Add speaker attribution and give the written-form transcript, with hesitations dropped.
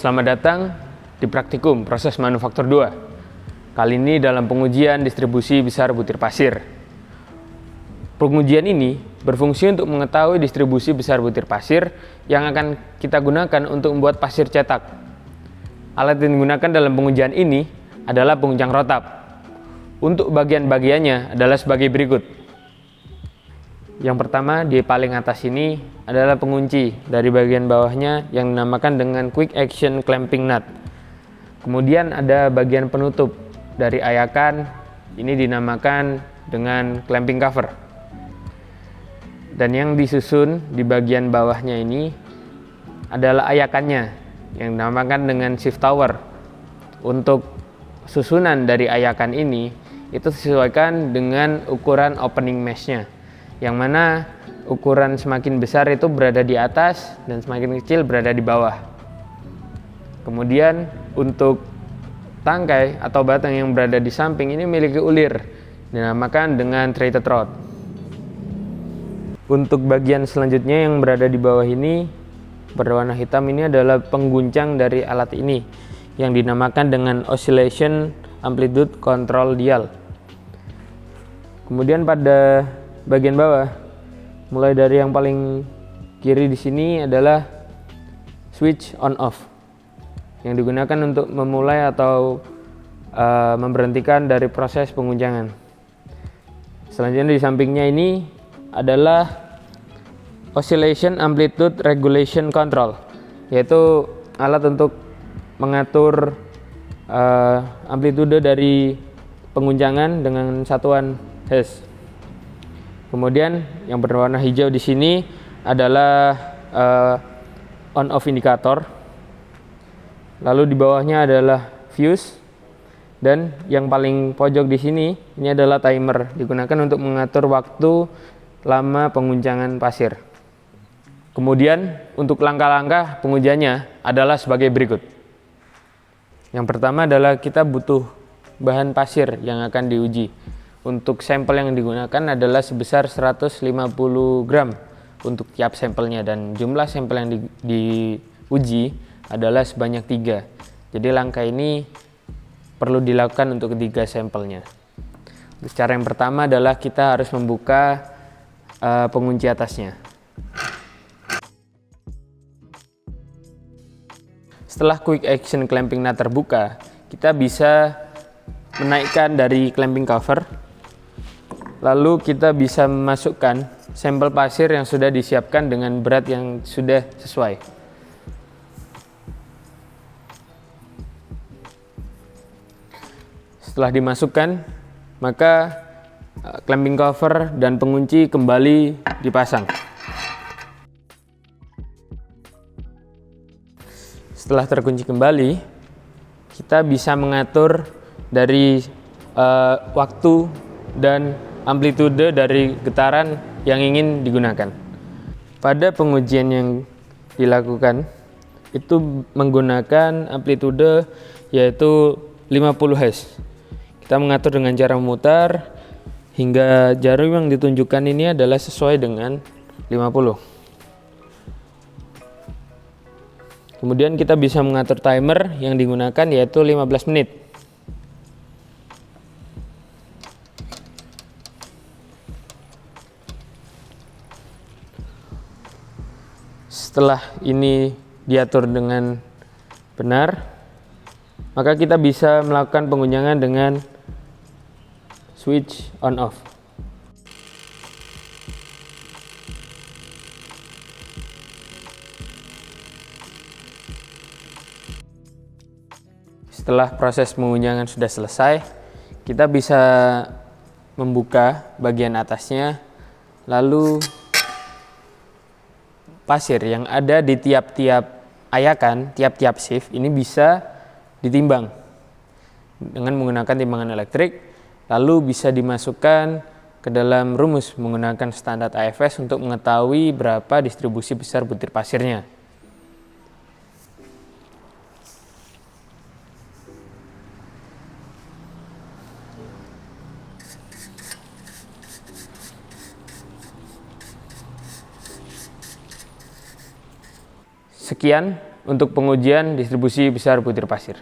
Speaker 1: Selamat datang di praktikum proses manufaktur 2. Kali ini dalam pengujian distribusi besar butir pasir. Pengujian ini berfungsi untuk mengetahui distribusi besar butir pasir yang akan kita gunakan untuk membuat pasir cetak. Alat yang digunakan dalam pengujian ini adalah penguncang rotap. Untuk bagian-bagiannya adalah sebagai berikut. Yang pertama, di paling atas ini adalah pengunci dari bagian bawahnya yang dinamakan dengan quick action clamping nut. Kemudian ada bagian penutup dari ayakan, ini dinamakan dengan clamping cover. Dan yang disusun di bagian bawahnya ini adalah ayakannya yang dinamakan dengan shift tower. Untuk susunan dari ayakan ini itu disesuaikan dengan ukuran opening mesh-nya, yang mana ukuran semakin besar itu berada di atas dan semakin kecil berada di bawah. Kemudian untuk tangkai atau batang yang berada di samping ini memiliki ulir, dinamakan dengan threaded rod. Untuk bagian selanjutnya yang berada di bawah ini berwarna hitam, ini adalah pengguncang dari alat ini yang dinamakan dengan oscillation amplitude control dial. Kemudian pada bagian bawah, mulai dari yang paling kiri di sini adalah switch on off yang digunakan untuk memulai atau memberhentikan dari proses penguncangan. Selanjutnya di sampingnya ini adalah oscillation amplitude regulation control, yaitu alat untuk mengatur amplitude dari penguncangan dengan satuan Hz. Kemudian yang berwarna hijau di sini adalah on off indikator. Lalu di bawahnya adalah fuse, dan yang paling pojok di sini ini adalah timer, digunakan untuk mengatur waktu lama penguncangan pasir. Kemudian untuk langkah-langkah pengujiannya adalah sebagai berikut. Yang pertama adalah kita butuh bahan pasir yang akan diuji. Untuk sampel yang digunakan adalah sebesar 150 gram untuk tiap sampelnya, dan jumlah sampel yang diuji adalah sebanyak 3. Jadi langkah ini perlu dilakukan untuk 3 sampelnya. Cara yang pertama adalah kita harus membuka pengunci atasnya. Setelah quick action clamping nut terbuka, kita bisa menaikkan dari clamping cover. Lalu kita bisa memasukkan sampel pasir yang sudah disiapkan dengan berat yang sudah sesuai. Setelah dimasukkan, maka clamping cover dan pengunci kembali dipasang. Setelah terkunci kembali, kita bisa mengatur dari waktu dan amplitude dari getaran yang ingin digunakan. Pada pengujian yang dilakukan itu menggunakan amplitude yaitu 50 Hz. Kita mengatur dengan cara memutar hingga jarum yang ditunjukkan ini adalah sesuai dengan 50. Kemudian kita bisa mengatur timer yang digunakan yaitu 15 menit. Setelah ini diatur dengan benar, maka kita bisa melakukan penguncangan dengan switch on off. Setelah proses penguncangan sudah selesai, kita bisa membuka bagian atasnya, lalu pasir yang ada di tiap-tiap ayakan, tiap-tiap shift ini bisa ditimbang dengan menggunakan timbangan elektrik, lalu bisa dimasukkan ke dalam rumus menggunakan standar AFS untuk mengetahui berapa distribusi besar butir pasirnya. Sekian untuk pengujian distribusi besar butir pasir.